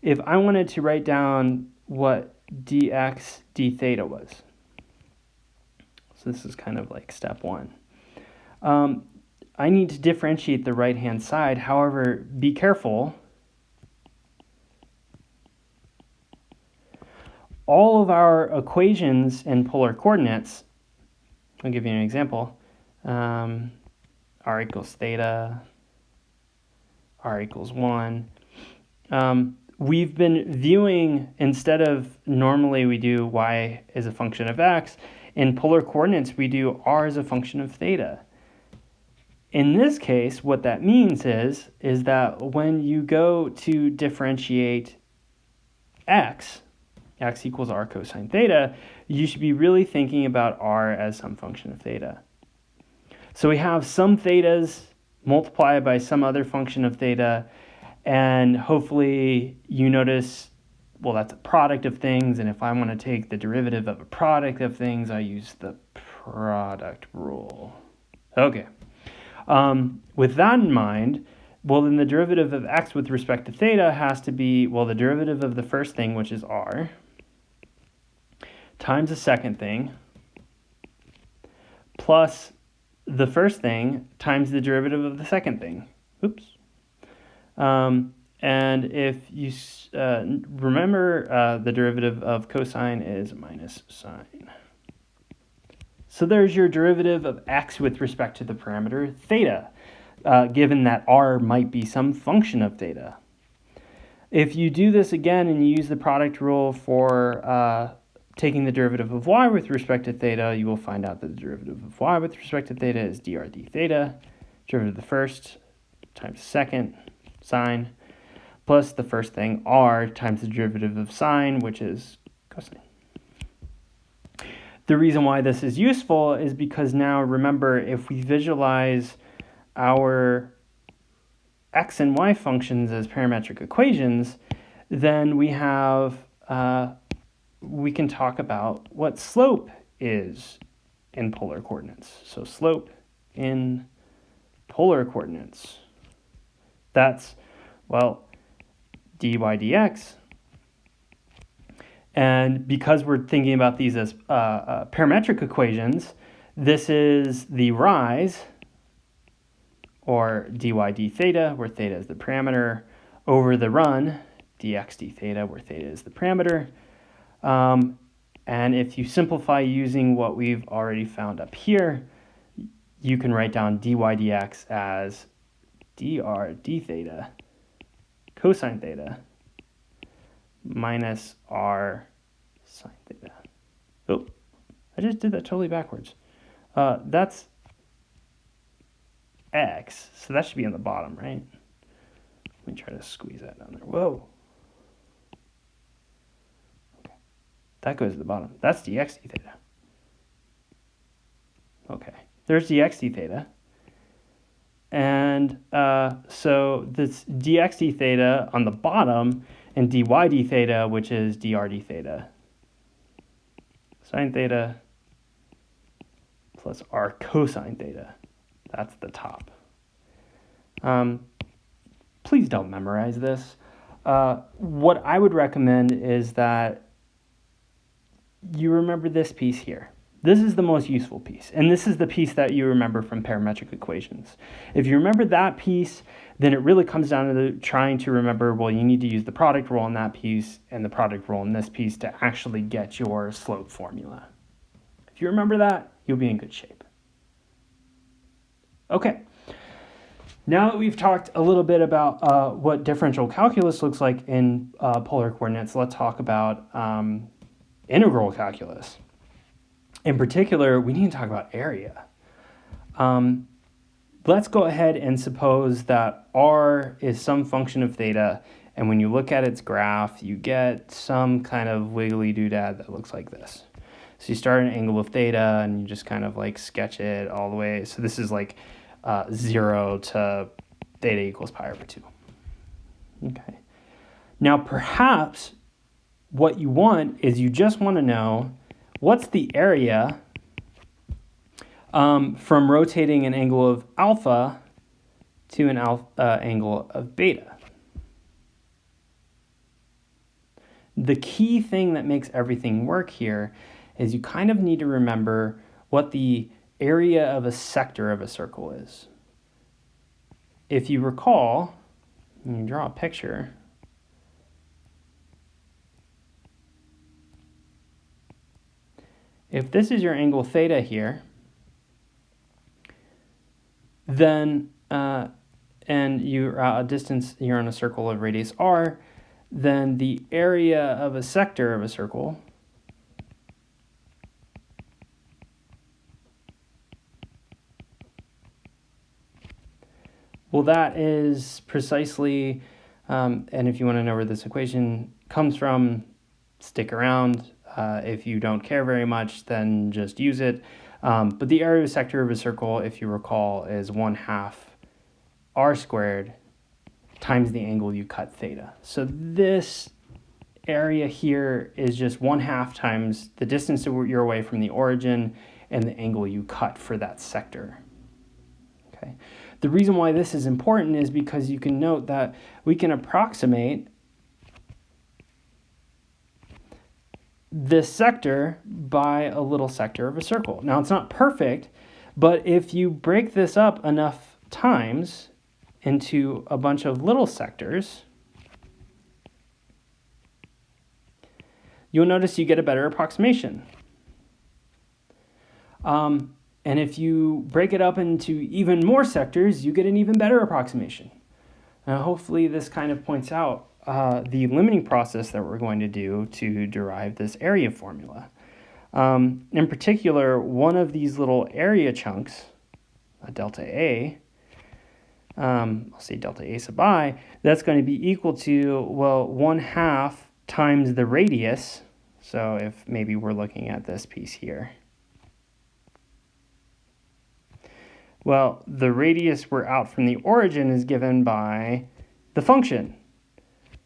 if I wanted to write down what dx d theta was, so this is kind of like step one, I need to differentiate the right-hand side. However, be careful. All of our equations in polar coordinates, I'll give you an example, r equals theta, r equals 1. We've been viewing, instead of normally we do y as a function of x, in polar coordinates we do r as a function of theta. In this case, what that means is that when you go to differentiate x equals r cosine theta, you should be really thinking about r as some function of theta. So we have some thetas multiplied by some other function of theta, and hopefully you notice, well, that's a product of things, and if I want to take the derivative of a product of things, I use the product rule. Okay. With that in mind, well, then the derivative of x with respect to theta has to be, well, the derivative of the first thing, which is r, times the second thing, plus the first thing times the derivative of the second thing. Oops. And if you remember, the derivative of cosine is minus sine. So there's your derivative of x with respect to the parameter theta, given that r might be some function of theta. If you do this again and you use the product rule for taking the derivative of y with respect to theta, you will find out that the derivative of y with respect to theta is dr d theta, derivative of the first times the second, sine, plus the first thing, r, times the derivative of sine, which is cosine. The reason why this is useful is because now, remember, if we visualize our x and y functions as parametric equations, then we have, we can talk about what slope is in polar coordinates. So slope in polar coordinates, that's, well, dy dx. And because we're thinking about these as parametric equations, this is the rise, or dy d theta, where theta is the parameter, over the run, dx d theta, where theta is the parameter. And if you simplify using what we've already found up here, you can write down dy dx as dr d theta cosine theta minus r sine theta. Oh, I just did that totally backwards. That's x, so that should be on the bottom, right? Let me try to squeeze that down there. Whoa. Okay. That goes to the bottom. That's dx d theta. Okay. There's dx d theta. And so this dx d theta on the bottom and dy d theta, which is dr d theta. Sine theta plus r cosine theta. That's the top. please don't memorize this. What I would recommend is that you remember this piece here. This is the most useful piece, and this is the piece that you remember from parametric equations. If you remember that piece, then it really comes down to trying to remember, well, you need to use the product rule in that piece and the product rule in this piece to actually get your slope formula. If you remember that, you'll be in good shape. Okay. Now that we've talked a little bit about what differential calculus looks like in polar coordinates, let's talk about integral calculus. In particular, we need to talk about area. Let's go ahead and suppose that r is some function of theta, and when you look at its graph, you get some kind of wiggly doodad that looks like this. So you start at an angle of theta, and you just kind of like sketch it all the way. So this is like 0 to theta equals pi over 2. Okay. Now, perhaps what you want is you just want to know what's the area from rotating an angle of alpha to an angle of beta. The key thing that makes everything work here is you kind of need to remember what the area of a sector of a circle is. If you recall, when you draw a picture, if this is your angle theta here, then and you're a distance, you're on a circle of radius r, then the area of a sector of a circle well, that is precisely, and if you want to know where this equation comes from, stick around. If you don't care very much, then just use it. But the area of a sector of a circle, if you recall, is 1/2 r squared times the angle you cut theta. So this area here is just 1/2 times the distance you're away from the origin and the angle you cut for that sector. Okay. The reason why this is important is because you can note that we can approximate this sector by a little sector of a circle. Now, it's not perfect, but if you break this up enough times into a bunch of little sectors, you'll notice you get a better approximation. And if you break it up into even more sectors, you get an even better approximation. Now, hopefully this kind of points out the limiting process that we're going to do to derive this area formula. In particular, one of these little area chunks, delta A, I'll say delta A sub I, that's going to be equal to, well, 1/2 times the radius. So if maybe we're looking at this piece here. Well, the radius we're out from the origin is given by the function.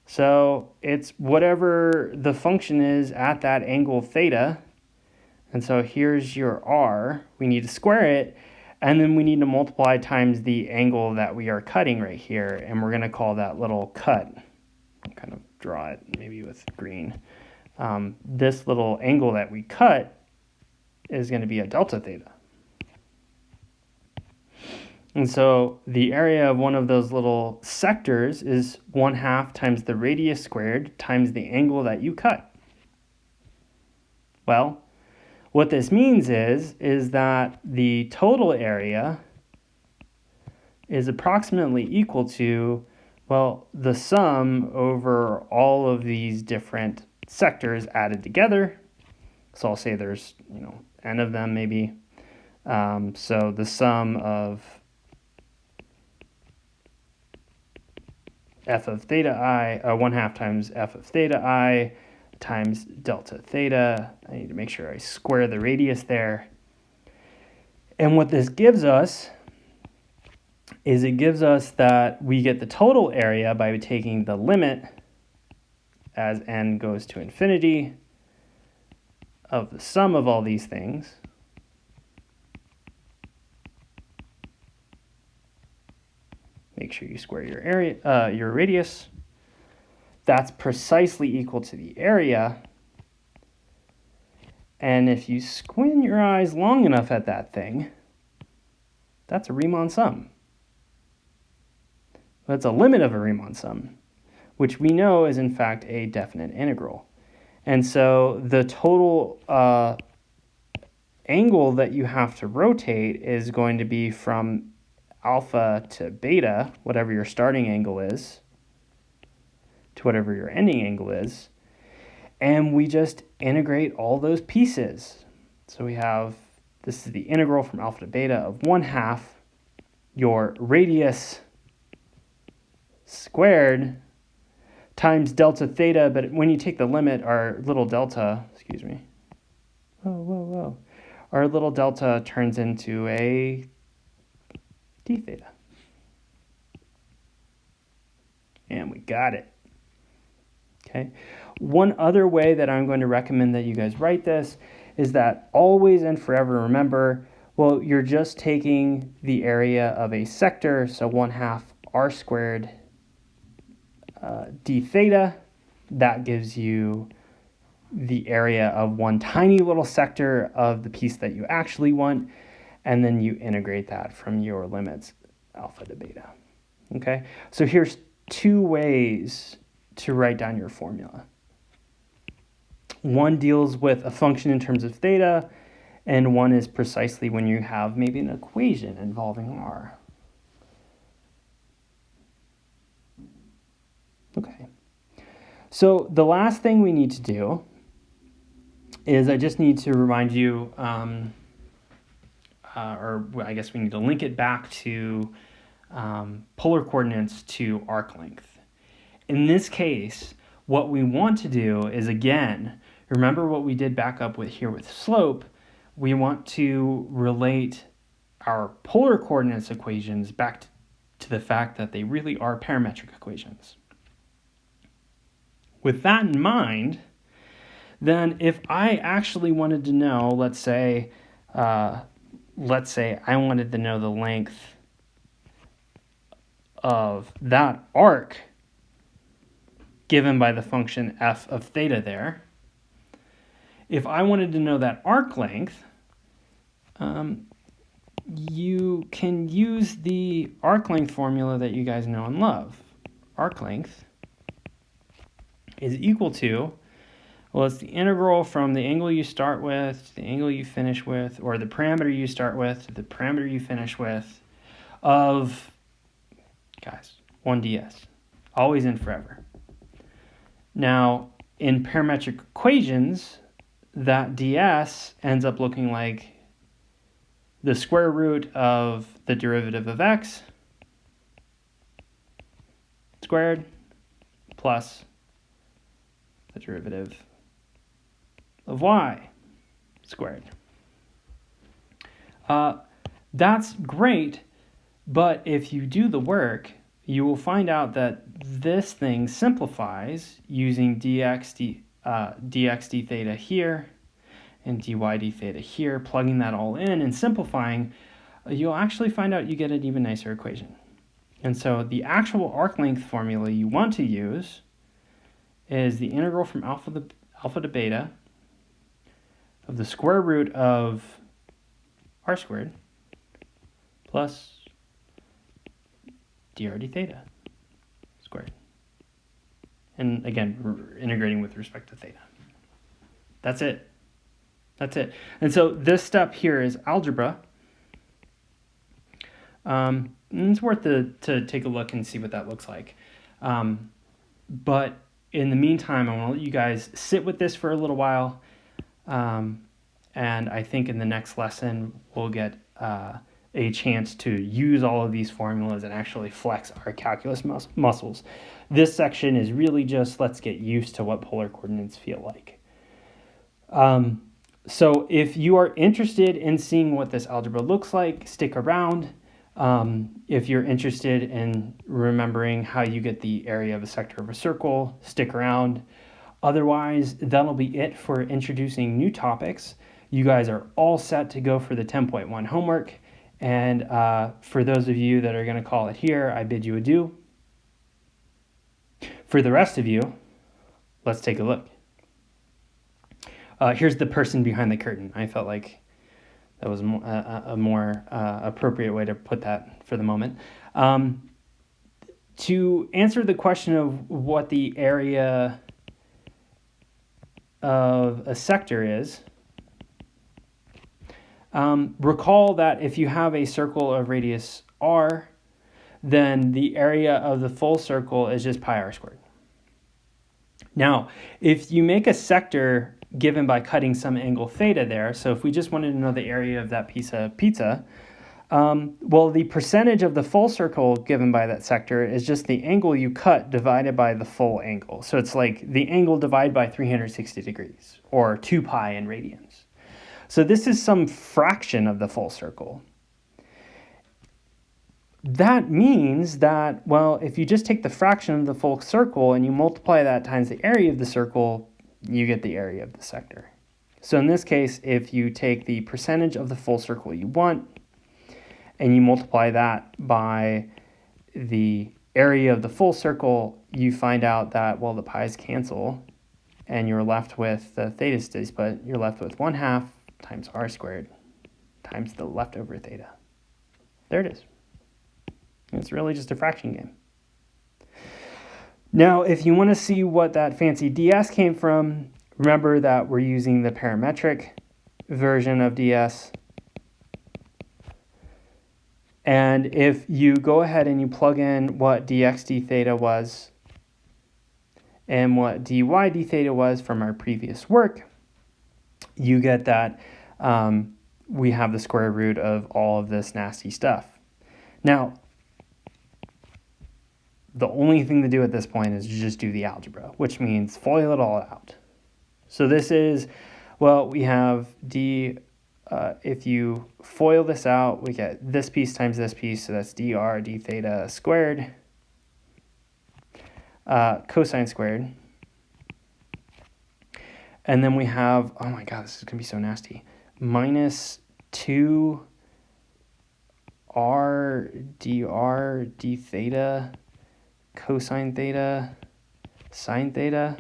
So it's whatever the function is at that angle theta. And so here's your r. We need to square it. And then we need to multiply times the angle that we are cutting right here. And we're going to call that little cut. I'll kind of draw it maybe with green. This little angle that we cut is going to be a delta theta. And so the area of one of those little sectors is 1/2 times the radius squared times the angle that you cut. Well, what this means is that the total area is approximately equal to, well, the sum over all of these different sectors added together. So I'll say there's, n of them maybe. So the sum of f of theta I, 1/2 times f of theta I times delta theta. I need to make sure I square the radius there. And what this gives us is it gives us that we get the total area by taking the limit as n goes to infinity of the sum of all these things make sure you square your area, your radius. That's precisely equal to the area. And if you squint your eyes long enough at that thing, that's a Riemann sum. That's a limit of a Riemann sum, which we know is in fact a definite integral. And so the total angle that you have to rotate is going to be from alpha to beta, whatever your starting angle is, to whatever your ending angle is. And we just integrate all those pieces. So we have, this is the integral from alpha to beta of 1/2 your radius squared times delta theta, but when you take the limit, our little delta, our little delta turns into a d theta. And we got it. Okay. One other way that I'm going to recommend that you guys write this is that always and forever remember, well, you're just taking the area of a sector, so 1/2 r squared d theta. That gives you the area of one tiny little sector of the piece that you actually want, and then you integrate that from your limits alpha to beta. Okay, so here's two ways to write down your formula. One deals with a function in terms of theta, and one is precisely when you have maybe an equation involving r. Okay, so the last thing we need to do is I just need to remind you, or I guess we need to link it back to polar coordinates to arc length. In this case, what we want to do is, again, remember what we did back up with here with slope. We want to relate our polar coordinates equations back to the fact that they really are parametric equations. With that in mind, then if I actually wanted to know, let's say I wanted to know the length of that arc given by the function f of theta there, if I wanted to know that arc length, you can use the arc length formula that you guys know and love. Arc length is equal to, well, it's the integral from the angle you start with to the angle you finish with, or the parameter you start with to the parameter you finish with, of, guys, 1 ds, always and forever. Now, in parametric equations, that ds ends up looking like the square root of the derivative of x squared plus the derivative of y squared. That's great, but if you do the work, you will find out that this thing simplifies using dx d theta here and dy d theta here, plugging that all in and simplifying, you'll actually find out you get an even nicer equation. And so the actual arc length formula you want to use is the integral from alpha to beta of the square root of r squared plus dr d theta squared. And again, we're integrating with respect to theta. That's it. That's it. And so this step here is algebra. And it's worth to take a look and see what that looks like. But in the meantime, I want to let you guys sit with this for a little while. And I think in the next lesson, we'll get a chance to use all of these formulas and actually flex our calculus muscles. This section is really just let's get used to what polar coordinates feel like. So if you are interested in seeing what this algebra looks like, stick around. If you're interested in remembering how you get the area of a sector of a circle, stick around. Otherwise, that'll be it for introducing new topics. You guys are all set to go for the 10.1 homework, And for those of you that are going to call it here, I bid you adieu. For the rest of you, let's take a look. Here's the person behind the curtain. I felt like that was a more appropriate way to put that for the moment. To answer the question of what the area of a sector is, recall that if you have a circle of radius r, then the area of the full circle is just pi r squared. Now, if you make a sector given by cutting some angle theta there, so if we just wanted to know the area of that piece of pizza, well, the percentage of the full circle given by that sector is just the angle you cut divided by the full angle. So it's like the angle divided by 360 degrees, or 2 pi in radians. So this is some fraction of the full circle. That means that, well, if you just take the fraction of the full circle and you multiply that times the area of the circle, you get the area of the sector. So in this case, if you take the percentage of the full circle you want and you multiply that by the area of the full circle, you find out that, well, the pi's cancel and you're left with the theta stays put. You're left with 1/2 times r squared times the leftover theta. There it is. It's really just a fraction game. Now, if you want to see what that fancy ds came from, remember that we're using the parametric version of ds. And if you go ahead and you plug in what dx d theta was and what dy d theta was from our previous work, you get that we have the square root of all of this nasty stuff. Now, the only thing to do at this point is just do the algebra, which means FOIL it all out. So this is, well, we have d, if you FOIL this out, we get this piece times this piece, so that's dr d theta squared, cosine squared. And then we have, oh my god, this is going to be so nasty, minus 2 r dr d theta cosine theta sine theta.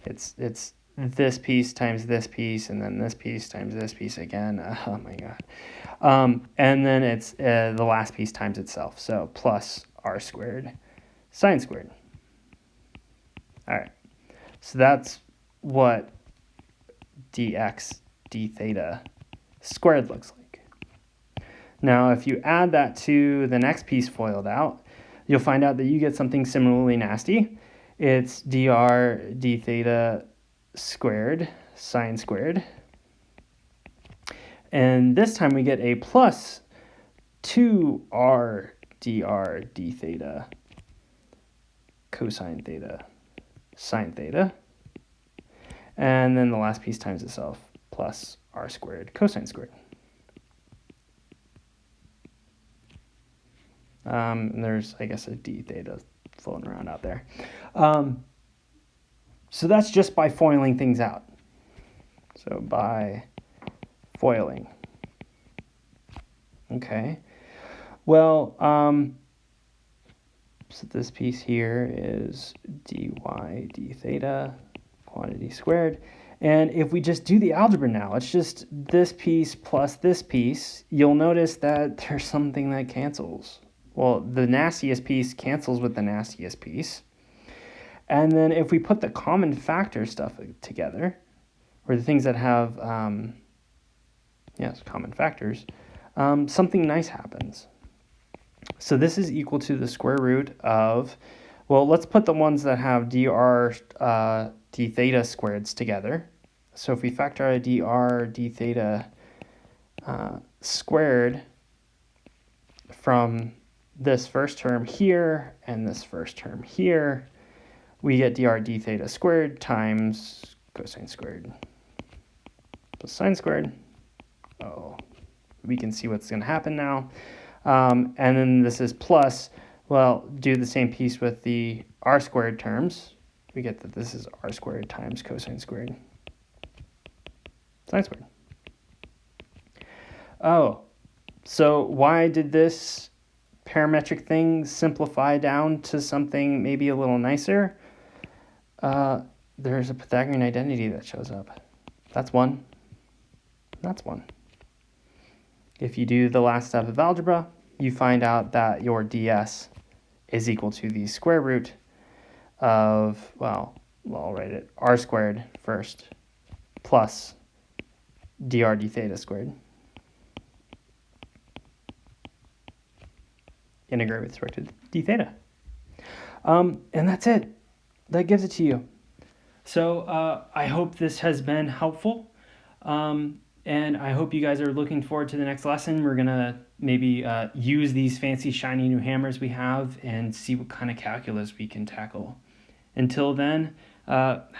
It's this piece times this piece, and then this piece times this piece again. Oh my god. And then it's the last piece times itself, so plus r squared sine squared. All right, so that's what dx d theta squared looks like. Now, if you add that to the next piece FOILed out, you'll find out that you get something similarly nasty. It's dr d theta squared sine squared. And this time we get a plus 2r dr d theta cosine theta sine theta. And then the last piece times itself, plus r squared cosine squared. And there's, I guess, a d theta floating around out there. So that's just by FOILing things out. So by FOILing. Okay. Well, so this piece here is dy d theta, quantity squared. And if we just do the algebra now, it's just this piece plus this piece, you'll notice that there's something that cancels. Well, the nastiest piece cancels with the nastiest piece. And then if we put the common factor stuff together, or the things that have, common factors, something nice happens. So this is equal to the square root of, well, let's put the ones that have dr d theta squareds together. So if we factor out dr d theta squared from this first term here and this first term here, we get dr d theta squared times cosine squared plus sine squared. Oh, we can see what's going to happen now. And then this is plus, well, do the same piece with the r squared terms. We get that this is r squared times cosine squared sine squared. Oh, So why did this parametric thing simplify down to something maybe a little nicer? There's a Pythagorean identity that shows up. That's one. That's one. If you do the last step of algebra, you find out that your ds is equal to the square root of, well, I'll write it, r squared first, plus dr d theta squared. Integrate with respect to d theta. And that's it. That gives it to you. So I hope this has been helpful. And I hope you guys are looking forward to the next lesson. We're going to maybe use these fancy shiny new hammers we have and see what kind of calculus we can tackle. Until then,